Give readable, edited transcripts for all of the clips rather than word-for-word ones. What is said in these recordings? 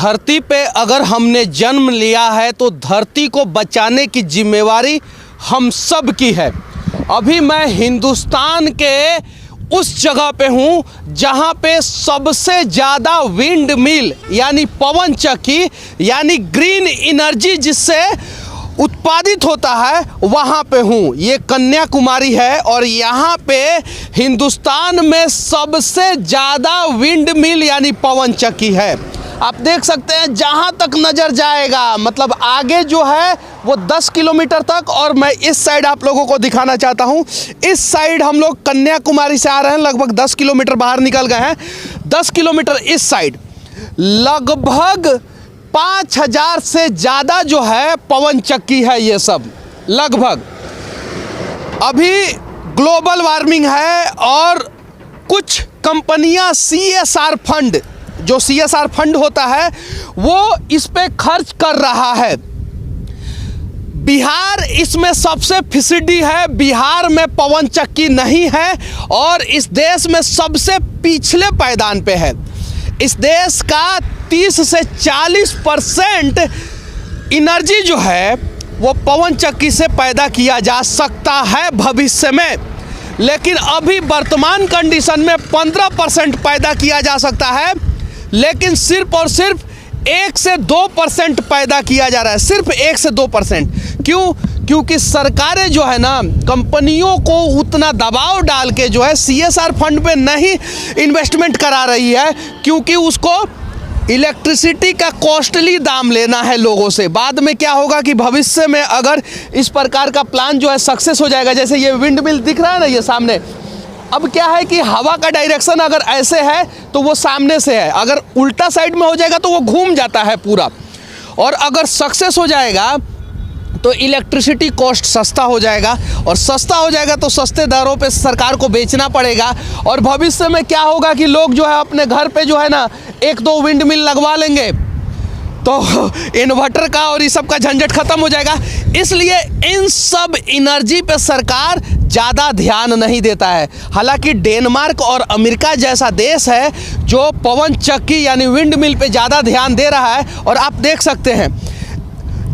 धरती पे अगर हमने जन्म लिया है तो धरती को बचाने की जिम्मेवारी हम सब की है। अभी मैं हिंदुस्तान के उस जगह पे हूँ जहाँ पे सबसे ज़्यादा विंड मिल यानी पवन चक्की यानी ग्रीन एनर्जी जिससे उत्पादित होता है वहाँ पे हूँ। ये कन्याकुमारी है और यहाँ पे हिंदुस्तान में सबसे ज़्यादा विंड मिल यानी पवन चक्की है। आप देख सकते हैं जहाँ तक नज़र जाएगा, मतलब आगे जो है वो 10 किलोमीटर तक, और मैं इस साइड आप लोगों को दिखाना चाहता हूँ। इस साइड हम लोग कन्याकुमारी से आ रहे हैं, लगभग 10 किलोमीटर बाहर निकल गए हैं। 10 किलोमीटर इस साइड लगभग 5000 से ज़्यादा जो है पवन चक्की है। ये सब लगभग अभी ग्लोबल वार्मिंग है और कुछ कंपनियां CSR फंड, जो CSR फंड होता है वो इस पे खर्च कर रहा है। बिहार इसमें सबसे फिसडी है। बिहार में पवन चक्की नहीं है और इस देश में सबसे पिछले पायदान पे है। इस देश का 30 से 40% एनर्जी जो है वो पवन चक्की से पैदा किया जा सकता है भविष्य में, लेकिन अभी वर्तमान कंडीशन में 15% पैदा किया जा सकता है, लेकिन सिर्फ और सिर्फ 1 से 2% पैदा किया जा रहा है। सिर्फ 1 से 2%। क्यों? क्योंकि सरकारें जो है ना कंपनियों को उतना दबाव डाल के जो है CSR फंड पे नहीं इन्वेस्टमेंट करा रही है, क्योंकि उसको इलेक्ट्रिसिटी का कॉस्टली दाम लेना है लोगों से। बाद में क्या होगा कि भविष्य में अगर इस प्रकार का प्लान जो है सक्सेस हो जाएगा, जैसे ये विंड मिल दिख रहा है ना ये सामने, अब क्या है कि हवा का डायरेक्शन अगर ऐसे है तो वो सामने से है, अगर उल्टा साइड में हो जाएगा तो वो घूम जाता है पूरा। और अगर सक्सेस हो जाएगा तो इलेक्ट्रिसिटी कॉस्ट सस्ता हो जाएगा, और सस्ता हो जाएगा तो सस्ते दरों पे सरकार को बेचना पड़ेगा। और भविष्य में क्या होगा कि लोग जो है अपने घर पे जो है ना 1-2 विंड मिल लगवा लेंगे तो इन्वर्टर का और ये सब का झंझट खत्म हो जाएगा। इसलिए इन सब एनर्जी पे सरकार ज़्यादा ध्यान नहीं देता है। हालांकि डेनमार्क और अमेरिका जैसा देश है जो पवन चक्की यानी विंड मिल पे ज़्यादा ध्यान दे रहा है। और आप देख सकते हैं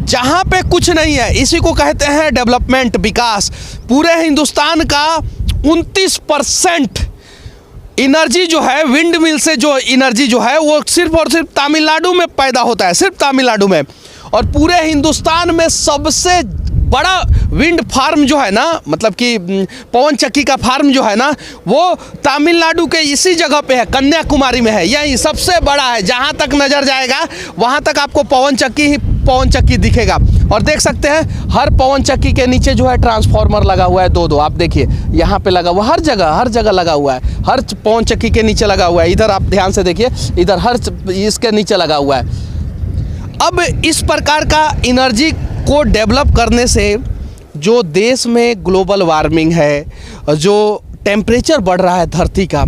जहाँ पे कुछ नहीं है, इसी को कहते हैं डेवलपमेंट, विकास। पूरे हिंदुस्तान का 29% एनर्जी जो है विंड मिल से जो एनर्जी जो है वो सिर्फ और सिर्फ तमिलनाडु में पैदा होता है, सिर्फ तमिलनाडु में। और पूरे हिंदुस्तान में सबसे बड़ा विंड फार्म जो है ना, मतलब कि पवन चक्की का फार्म जो है ना, वो तमिलनाडु के इसी जगह पे है, कन्याकुमारी में है। यही सबसे बड़ा है। जहाँ तक नज़र जाएगा वहाँ तक आपको पवन चक्की दिखेगा। और देख सकते हैं हर पवन चक्की के नीचे जो है ट्रांसफार्मर लगा हुआ है, 2-2। आप देखिए यहाँ पे लगा हुआ, हर जगह लगा हुआ है। हर पवन चक्की के नीचे लगा हुआ है। इधर आप ध्यान से देखिए, इधर हर इसके नीचे लगा हुआ है। अब इस प्रकार का एनर्जी को डेवलप करने से जो देश में ग्लोबल वार्मिंग है, जो टेम्परेचर बढ़ रहा है धरती का,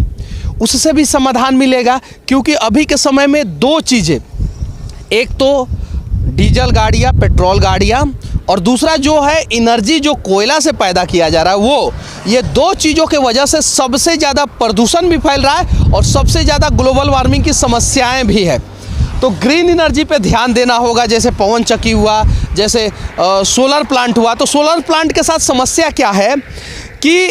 उससे भी समाधान मिलेगा। क्योंकि अभी के समय में 2 चीज़ें, एक तो डीजल गाड़ियाँ, पेट्रोल गाड़ियाँ, और दूसरा जो है एनर्जी जो कोयला से पैदा किया जा रहा है वो, ये 2 चीज़ों के वजह से सबसे ज़्यादा प्रदूषण भी फैल रहा है और सबसे ज़्यादा ग्लोबल वार्मिंग की समस्याएं भी है। तो ग्रीन एनर्जी पे ध्यान देना होगा, जैसे पवन चक्की हुआ, जैसे सोलर प्लांट हुआ। तो सोलर प्लांट के साथ समस्या क्या है कि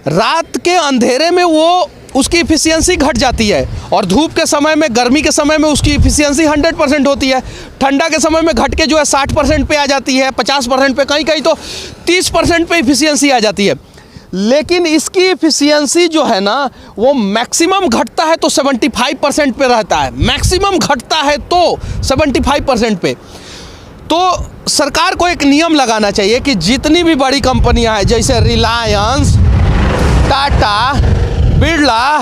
रात के अंधेरे में वो उसकी इफ़िशियंसी घट जाती है, और धूप के समय में, गर्मी के समय में उसकी इफ़िशियंसी 100% होती है। ठंडा के समय में घट के जो है 60% पे आ जाती है, 50% पे, कहीं तो 30% पे इफ़िशियंसी आ जाती है। लेकिन इसकी इफ़िशियंसी जो है ना वो मैक्सिमम घटता है तो 75% पे रहता है, मैक्सिमम घटता है तो 75% पे। तो सरकार को एक नियम लगाना चाहिए कि जितनी भी बड़ी कंपनियां हैं, जैसे रिलायंस, टाटा, बिरला,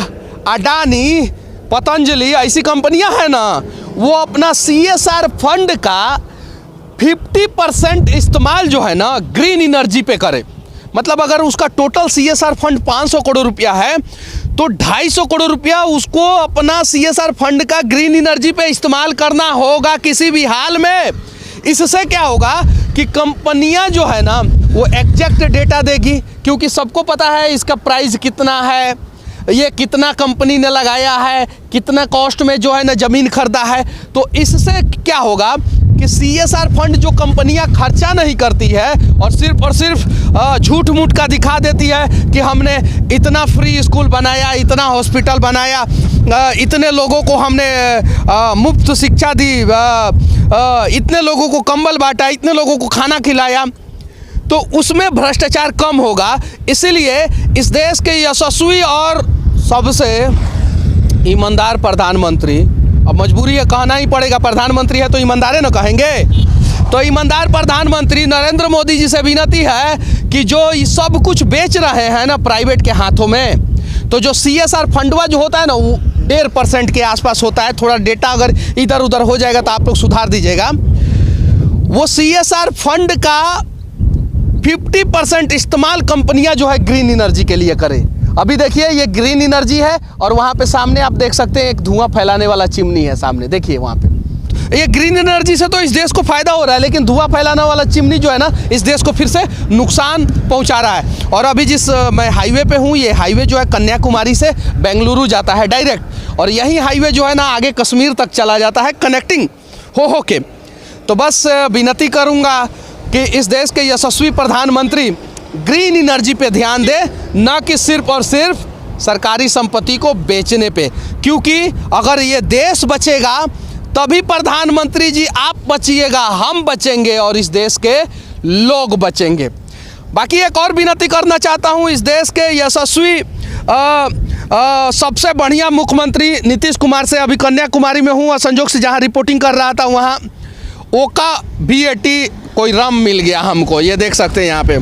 अडानी, पतंजलि, ऐसी कंपनियां हैं ना, वो अपना CSR फंड का 50% इस्तेमाल जो है ना ग्रीन एनर्जी पे करे। मतलब अगर उसका टोटल CSR फंड 500 करोड़ रुपया है तो 250 करोड़ रुपया उसको अपना CSR फंड का ग्रीन एनर्जी पे इस्तेमाल करना होगा किसी भी हाल में। इससे क्या होगा कि कंपनियां जो है ना वो एग्जैक्ट डेटा देगी, क्योंकि सबको पता है इसका प्राइस कितना है, ये कितना कंपनी ने लगाया है, कितना कॉस्ट में जो है ना ज़मीन खरीदा है। तो इससे क्या होगा कि CSR फंड जो कंपनियां खर्चा नहीं करती है और सिर्फ झूठ मूठ का दिखा देती है कि हमने इतना फ्री स्कूल बनाया, इतना हॉस्पिटल बनाया, इतने लोगों को हमने मुफ्त शिक्षा दी, इतने लोगों को कंबल बांटा, इतने लोगों को खाना खिलाया, तो उसमें भ्रष्टाचार कम होगा। इसीलिए इस देश के यशस्वी और सबसे ईमानदार प्रधानमंत्री, अब मजबूरी है कहना ही पड़ेगा, प्रधानमंत्री है तो ईमानदार है ना कहेंगे, तो ईमानदार प्रधानमंत्री नरेंद्र मोदी जी से विनती है कि जो ये सब कुछ बेच रहे हैं ना प्राइवेट के हाथों में, तो जो CSR फंडवा जो होता है ना वो 1.5% के आसपास होता है। थोड़ा डेटा अगर इधर उधर हो जाएगा तो आप लोग सुधार दीजिएगा। वो CSR फंड का 50% इस्तेमाल कंपनियां जो है ग्रीन एनर्जी के लिए करें। अभी देखिए ये ग्रीन एनर्जी है और वहाँ पे सामने आप देख सकते हैं एक धुआं फैलाने वाला चिमनी है सामने, देखिए वहाँ पे। ये ग्रीन एनर्जी से तो इस देश को फायदा हो रहा है, लेकिन धुआं फैलाने वाला चिमनी जो है ना इस देश को फिर से नुकसान पहुँचा रहा है। और अभी जिस मैं हाईवे पे हूँ, ये हाईवे जो है कन्याकुमारी से बेंगलुरु जाता है डायरेक्ट, और यही हाईवे जो है ना आगे कश्मीर तक चला जाता है कनेक्टिंग हो के। तो बस विनती करूँगा कि इस देश के यशस्वी प्रधानमंत्री ग्रीन एनर्जी पे ध्यान दे, न कि सिर्फ और सिर्फ सरकारी संपत्ति को बेचने पे, क्योंकि अगर ये देश बचेगा तभी प्रधानमंत्री जी आप बचिएगा, हम बचेंगे और इस देश के लोग बचेंगे। बाकी एक और विनती करना चाहता हूँ, इस देश के यशस्वी सबसे बढ़िया मुख्यमंत्री नीतीश कुमार से अभी कन्याकुमारी में हूँ और संजोग से जहाँ रिपोर्टिंग कर रहा था वहाँ ओका VAT कोई रम मिल गया हमको, ये देख सकते हैं यहाँ पे।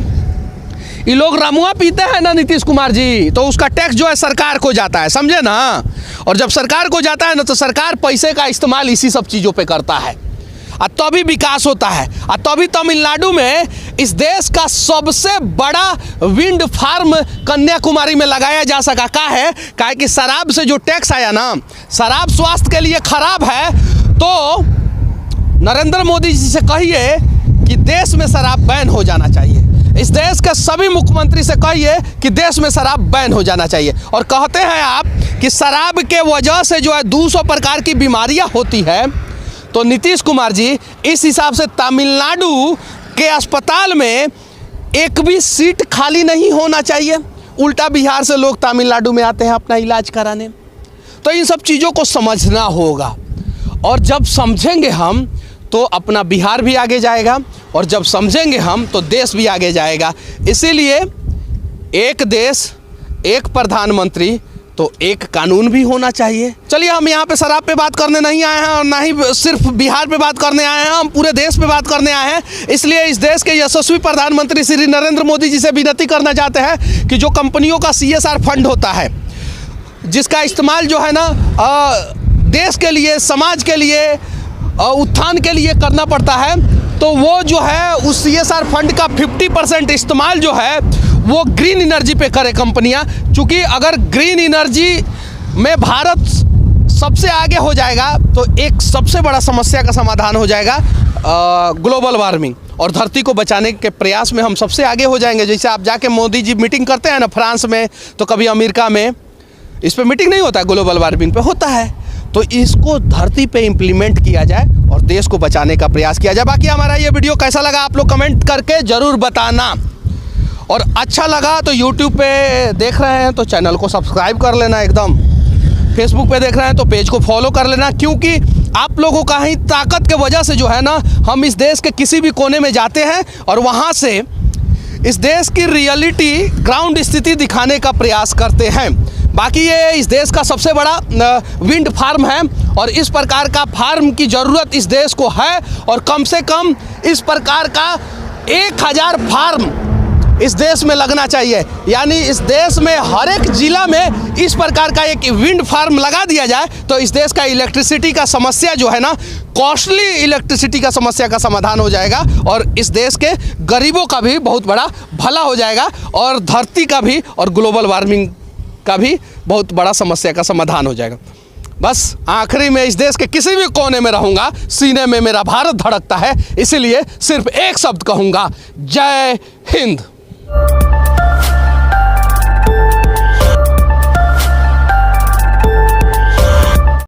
ये लोग रमुआ पीते हैं ना नीतीश कुमार जी, तो उसका टैक्स जो है सरकार को जाता है, समझे ना। और जब सरकार को जाता है ना तो सरकार पैसे का इस्तेमाल इसी सब चीज़ों पे करता है और तभी विकास होता है। और तभी तमिलनाडु में इस देश का सबसे बड़ा विंड फार्म कन्याकुमारी में लगाया जा सका। क्या है कि शराब से जो टैक्स आया ना, शराब स्वास्थ्य के लिए खराब है, तो नरेंद्र मोदी जी से कहिए कि देश में शराब बैन हो जाना चाहिए। इस देश के सभी मुख्यमंत्री से कहिए कि देश में शराब बैन हो जाना चाहिए। और कहते हैं आप कि शराब के वजह से जो है 200 प्रकार की बीमारियां होती है, तो नीतीश कुमार जी इस हिसाब से तमिलनाडु के अस्पताल में एक भी सीट खाली नहीं होना चाहिए। उल्टा बिहार से लोग तमिलनाडु में आते हैं अपना इलाज कराने। तो इन सब चीज़ों को समझना होगा, और जब समझेंगे हम तो अपना बिहार भी आगे जाएगा, और जब समझेंगे हम तो देश भी आगे जाएगा। इसीलिए एक देश, एक प्रधानमंत्री, तो एक कानून भी होना चाहिए। चलिए, हम यहाँ पे शराब पे बात करने नहीं आए हैं और ना ही सिर्फ बिहार पे बात करने आए हैं, हम पूरे देश पे बात करने आए हैं। इसलिए इस देश के यशस्वी प्रधानमंत्री श्री नरेंद्र मोदी जी से विनती करना चाहते हैं कि जो कंपनियों का CSR फंड होता है, जिसका इस्तेमाल जो है ना देश के लिए, समाज के लिए, उत्थान के लिए करना पड़ता है, तो वो जो है उस CSR फंड का 50% इस्तेमाल जो है वो ग्रीन एनर्जी पे करे कंपनियां। चूँकि अगर ग्रीन एनर्जी में भारत सबसे आगे हो जाएगा तो एक सबसे बड़ा समस्या का समाधान हो जाएगा, ग्लोबल वार्मिंग, और धरती को बचाने के प्रयास में हम सबसे आगे हो जाएंगे। जैसे आप जाके मोदी जी मीटिंग करते हैं ना फ्रांस में, तो कभी अमेरिका में, इस पे मीटिंग नहीं होता है, ग्लोबल वार्मिंग पे होता है। तो इसको धरती पे इम्प्लीमेंट किया जाए और देश को बचाने का प्रयास किया जाए। बाकी हमारा ये वीडियो कैसा लगा आप लोग कमेंट करके ज़रूर बताना, और अच्छा लगा तो YouTube पे देख रहे हैं तो चैनल को सब्सक्राइब कर लेना एकदम, फेसबुक पे देख रहे हैं तो पेज को फॉलो कर लेना, क्योंकि आप लोगों का ही ताकत के वजह से जो है ना हम इस देश के किसी भी कोने में जाते हैं और वहाँ से इस देश की रियलिटी, ग्राउंड स्थिति दिखाने का प्रयास करते हैं। बाकी ये इस देश का सबसे बड़ा विंड फार्म है और इस प्रकार का फार्म की ज़रूरत इस देश को है, और कम से कम इस प्रकार का 1000 फार्म इस देश में लगना चाहिए। यानी इस देश में हर एक ज़िला में इस प्रकार का एक विंड फार्म लगा दिया जाए तो इस देश का इलेक्ट्रिसिटी का समस्या जो है ना, कॉस्टली इलेक्ट्रिसिटी का समस्या का समाधान हो जाएगा, और इस देश के गरीबों का भी बहुत बड़ा भला हो जाएगा, और धरती का भी और ग्लोबल वार्मिंग का भी बहुत बड़ा समस्या का समाधान हो जाएगा। बस आखिरी में इस देश के किसी भी कोने में रहूँगा, सीने में मेरा भारत धड़कता है, इसीलिए सिर्फ एक शब्द कहूँगा, जय हिंद।